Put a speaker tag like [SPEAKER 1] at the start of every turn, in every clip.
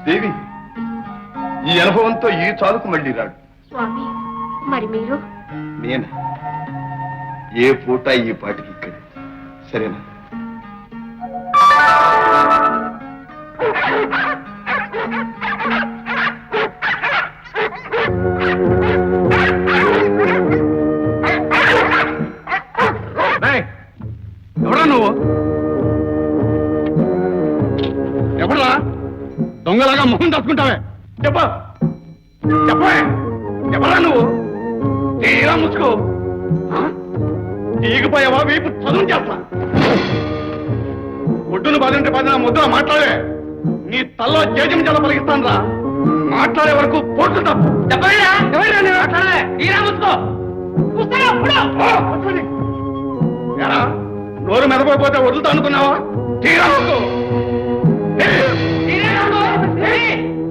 [SPEAKER 1] దేవి ఈ అనుభవంతో ఈ చాలుకు మళ్ళీ రాడు.
[SPEAKER 2] స్వామి మరి మీరు?
[SPEAKER 1] నేను ఏ పూట ఈ పాటికి ఇక్కడ. సరేనా?
[SPEAKER 3] ఎవరా నువ్వు? ఎవరా దొంగలాగా మొహం దాచుకుంటావే? చెప్పవే ఎవరా నువ్వు? తీరా ముచ్చుకో. తీగిపోయావా వీపు చదువు చేస్తా. ఒడ్డును పదంటే పదిన ముద్ర మాట్లాడే నీ తల్లో జేజం జల పలిగిస్తాను రా. మాట్లాడే వరకు పోతుంటా. నోరు మెదపకపోతే వదులుతా అనుకున్నావా? తీరా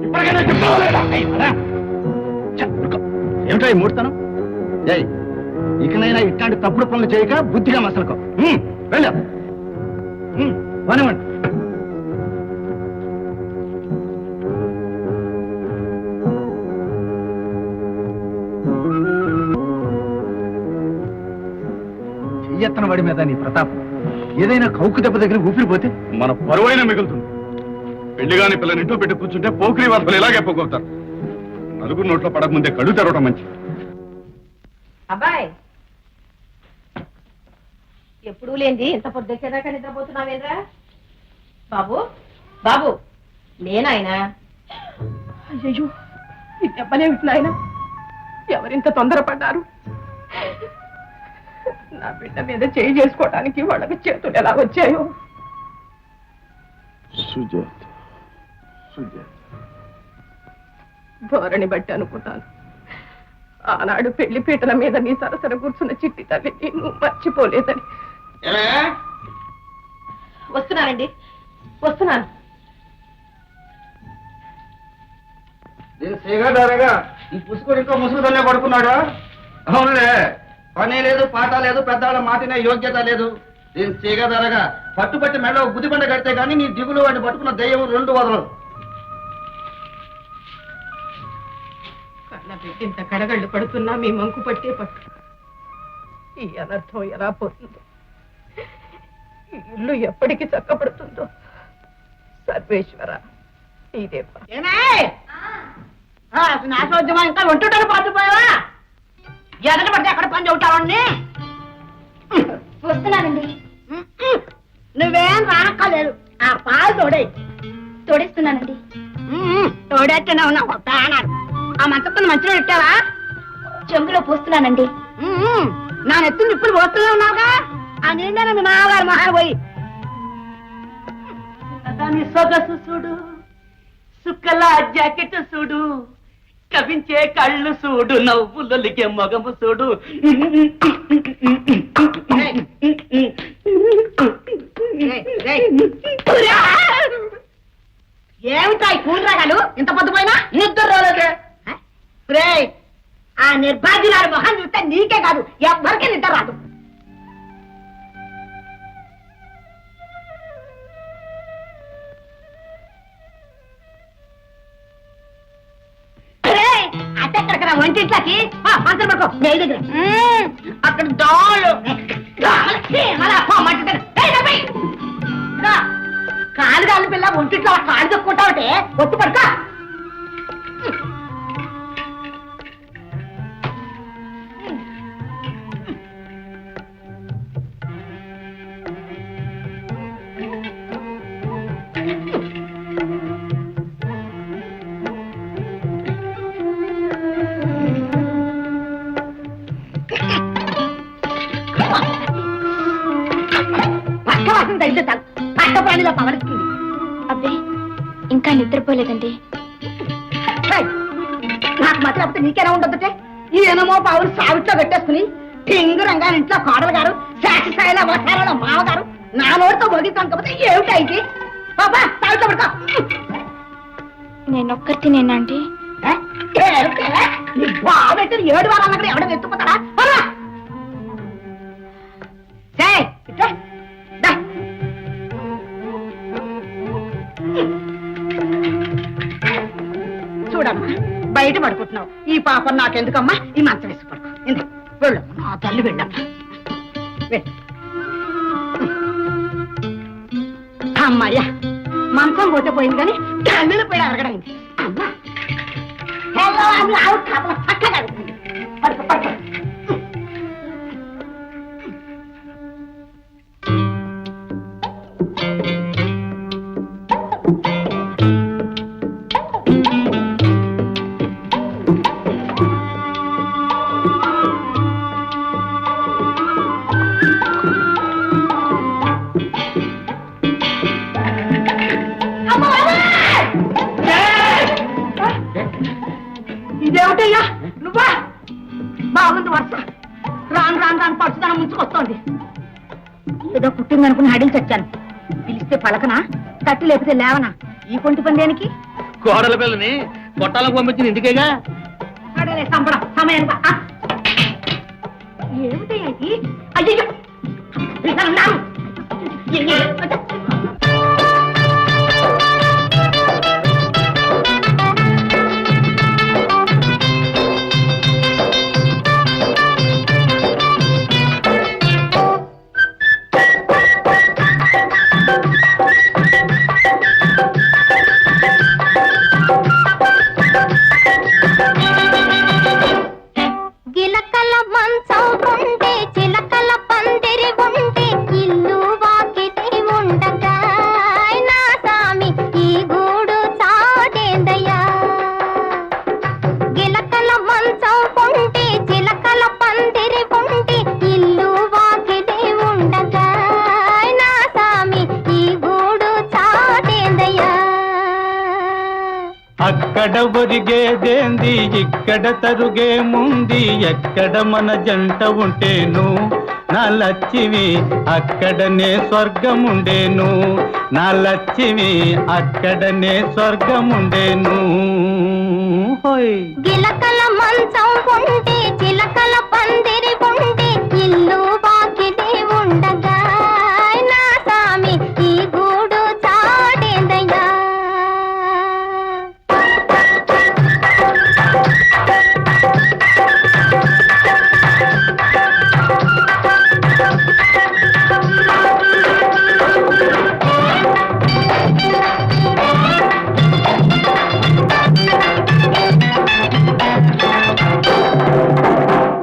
[SPEAKER 3] ఇప్పటికైనా చెప్తావా? ఏమిటో ఈ మూడుతాను? జై ఇకనైనా ఇట్లాంటి తప్పుడు పనులు చేయక బుద్ధిగా మసలుకో. వెళ్ళా వనవండి. చెయ్యెత్తన వాడి మీద నీ ప్రతాపం. ఏదైనా కౌకు దెబ్బ దగ్గర ఊపిరిపోతే మన పరువైనా మిగులుతుంది. పెళ్లిగాని పిల్లని ఇంట్లో పెట్టి కూర్చుంటే పోకిరి వార్తలు ఇలాగే పోగొడతారు. నలుగురు నోట్లో పడకముందే కళ్ళు తెరవడం మంచిది.
[SPEAKER 2] అబ్బాయి ఎప్పుడూ లేంది ఇంత పొద్దుచ్చేదాకా నిద్రపోతున్నావేంద్రా? బాబు బాబు నేనాయనా? అయ్యో ఈ దెబ్బలేమిటి నాయన? ఎవరింత తొందరపడ్డారు? నా బిడ్డ మీద చేయి చేసుకోవడానికి వాళ్ళకి చేతులు ఎలా వచ్చాయో. ధోరణి బట్టి అనుకుంటాను ఆనాడు పెళ్లి పీటల మీద నీ సరసర కూర్చున్న చిట్టి తల్లి నువ్వు మర్చిపోలేదని. వస్తున్నానండి వస్తున్నాను.
[SPEAKER 3] నేను సేగాడారగా ఈ పుసుకుడు ఇంకా ముసుగుదల్లే పడుకున్నాడా? అవునులే, పని లేదు పాట లేదు, పెద్దవాళ్ళ మాటినే యోగ్యత లేదు. నేను సేగాదారగా పట్టుబట్టి మెడ గుదిబండ కడితే గానీ నీ దిగులు వాడిని పట్టుకున్న దయ్యం రెండు వదలదు.
[SPEAKER 2] కళ్ళ ఇంత కడగళ్ళు పడుతున్నా మీ మంకు పట్టే పట్టు. ఈ అనర్థం ఎలా పోతుందో, ఈ ఇల్లు ఎప్పటికీ చక్కబడుతుందో. సర్వేశ్వర ఇదే
[SPEAKER 4] నాశోద్యమం ఇంకా ఒంటుటలు పాటుపోయావా? ఎదట పడితే ఎక్కడ పని చెబుతావండి?
[SPEAKER 5] వస్తున్నానండి.
[SPEAKER 4] నువ్వేం రానక్కర్లేదు, ఆ పాలు
[SPEAKER 5] తోడేస్తున్నానండి.
[SPEAKER 4] తోడేస్తూనే ఉన్నావు ప్రాణాలు. ఆ మంచం మంచిగా పెట్టావా?
[SPEAKER 5] చెంగులో పోస్తున్నానండి.
[SPEAKER 4] నా నెత్తుని నిప్పులు పోస్తూనే ఉన్నావుగా. ఆ నిండా మీ మామగారు మహాన్ పోయి
[SPEAKER 6] దాని సొగసు చూడు, సుక్కల జాకెట్ చూడు, కవించే కళ్ళు చూడు, నవ్వులొలిగే మగము చూడు.
[SPEAKER 4] ఏమిటా ఈ కూలి రాగాలు? ఇంత పొద్దుపోయినా నిద్ర రాలేదే? ఆ నిర్భాగ్యురాలు మొహం చూస్తే నీకే కాదు ఎవ్వరికీ నిద్ర రాదు. అట్టెక్కడికి రా వంటింట్లోకి మంత్రం పడుకో నెయ్యి దగ్గర. అక్కడ దోళ్ళు కాలు కాలు పిల్ల ఒంటింట్లో కాలు దొక్కుంటావుటే వచ్చి పడుకో. పట్టప్రాణిలో పవరిస్తుంది.
[SPEAKER 5] అబ్బే ఇంకా నిద్రపోలేదండి.
[SPEAKER 4] నాకు మాత్రం నీకేనా ఉండొద్దుటే? ఈయనమో పావులు సావిట్లో పెట్టేసుకుని టింగు రంగాని ఇంట్లో కోడలు గారు, శాఖస్థాయిలో వసాలలో మావగారు నా నోటితో మొగిస్తాను కాకపోతే ఏమిటైంది? బాబా సావిట్లో పడుకో.
[SPEAKER 5] నేనొక్కటి నేనండి.
[SPEAKER 4] నీ బాబెట్టి 7 వారాలక్కడ ఎవడ ఎత్తుకుపోతాడా? బయట పడుకుంటున్నావు. ఈ పాపం నాకెందుకమ్మా? ఈ మంచం వేసి పడుకో. ఎందుకు వెళ్ళమ్మా, నా తల్లి వెళ్ళమ్మా. అమ్మాయ్యా, మంచం పోతే పోయింది కానీ తల్లిని పోయి అరగడైంది. అమ్మా చక్కగా పడుకో పడుకో. ఇదేమిటయ్యా నువ్వా? బాగుంది వర్ష. రాను రాను రాను పడుచుదనం ముంచుకొస్తోంది. ఏదో పుట్టిందనుకుని హడిల్ చచ్చాను. పిలిస్తే పలకనా, తట్టి లేపితే లేవనా? ఈ కొంటి పందేనికి
[SPEAKER 6] కోడల పిల్లని కొట్టాలకు పంపించింది ఇందుకేగా.
[SPEAKER 4] అడే సంబడం సమయం. ఏమిటయ్యా ఇది? అయ్యో
[SPEAKER 7] అక్కడ ఒరిగేదేంది ఇక్కడ తరుగేముంది, ఎక్కడ మన జంట ఉంటేను నా లచ్చివి అక్కడనే స్వర్గముండేను, నా లచ్చివి అక్కడనే స్వర్గముండేను.
[SPEAKER 5] గిలకల మంచం ఉంటే చిలకల పందిరి ఉంటే ఇల్లు బాకిది ఉండగా నా సామి ఈ గూడు చాటేదయ్యా.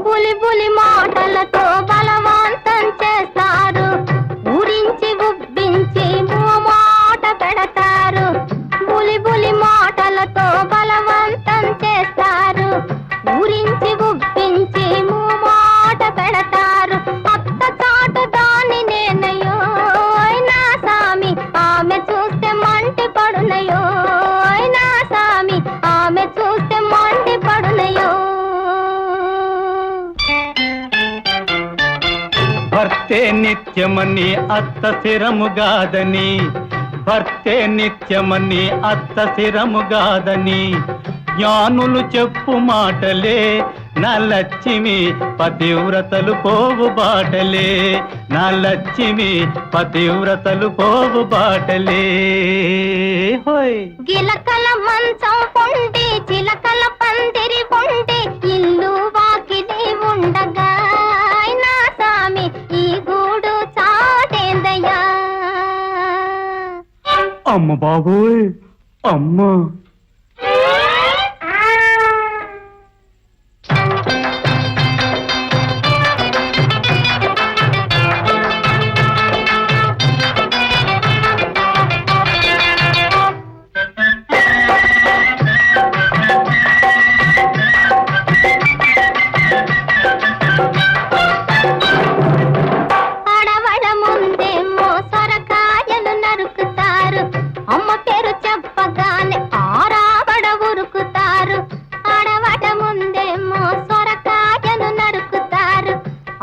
[SPEAKER 5] బులి బులి మాటలతో బలవంతం చేస్తారు, ఊరించి ఉబ్బించి మాట పెడతారు. బులి బులి మాటలతో బలవంతం చేస్తారు, ఊరించి ఉబ్బించి మాట పెడతారు. అత్త చాటు దాన్ని నేనయో నా సామి ఆమె చూస్తే మంటి పడునయో నా సామి ఆమె చూస్తే మంటి పడునయో.
[SPEAKER 7] భర్తే నిత్యమని అత్త స్థిరముగాదని, భర్తే నిత్యమని అత్త స్థిరముగాదని జ్ఞానులు చెప్పు మాటలే నా లక్ష్మి పతివ్రతలు పోవు బాటలే, నా లక్ష్మి పతివ్రతలు పోవు బాటలే. హోయ్
[SPEAKER 5] గిలకల మంచం ఉంటే చిలకల పందిరి ఉంటే ఇల్లు వాకిలి ఉండగా నా సామి ఈ గూడు చాటేందయ్యా.
[SPEAKER 7] అమ్మ బాబోయ్ అమ్మ.
[SPEAKER 5] ఆడవాళ్ళ ముందేమో సొరకాయలు నరుకుతారు, అమ్మ పేరు చెప్పగానే ఆరాబడ ఉరుకుతారు. ఆడవాళ్ళ ముందేమో సొరకాయలు నరుకుతారు,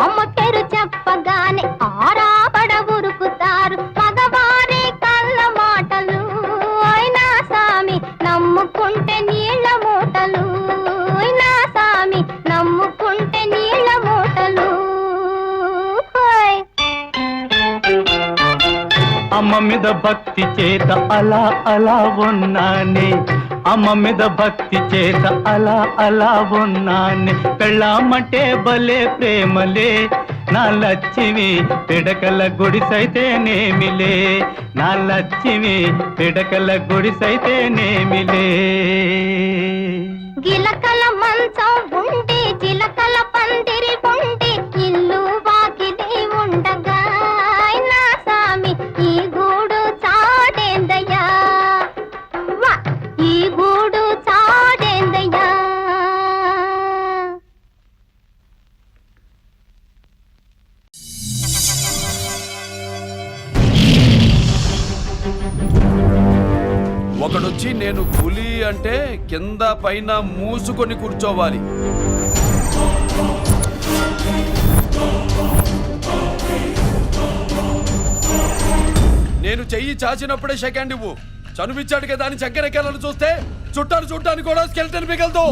[SPEAKER 5] అమ్మ పేరు చెప్పగానే ఆరాబడ ఉరుకుతారు. మగవారి కళ్ళ మాటలు నా సామి నమ్ముకుంటే నీళ్ళ మూటలు నా సామి నమ్ముకుంటే నీళ్ళ మూటలు.
[SPEAKER 7] అమ్మ మీద భక్తి చేత అలా అలా ఉన్నానే, అమ్మ మీద భక్తి చేత అలా అలా ఉన్నానే పెళ్ళామంటే భలే ప్రేమలే నా లచ్చివి పిడకల గుడిసైతేనేమిలే నా లచ్చివి పిడకల గుడిసైతేనేమిలే
[SPEAKER 5] గిలకల మంచం ఉండి జిలకల పందిరి ఉండి ఇల్లు వాకిలి ఉండగా నా సామి ఈ గూడు చాడేందయ్యా వా, ఈ గూడు చాడేందయ్యా.
[SPEAKER 8] ఒకడొచ్చి నేను పులి అంటే కింద పైన మూసుకొని కూర్చోవాలి. నేను చెయ్యి చాచినప్పుడే సెకండ్ ఇవ్వు. చనువిచ్చాడు కదా అని చక్కెరెక్కాలని చూస్తే చుట్టాను చూడటానికి కూడా స్కెల్టన్ మిగలదు.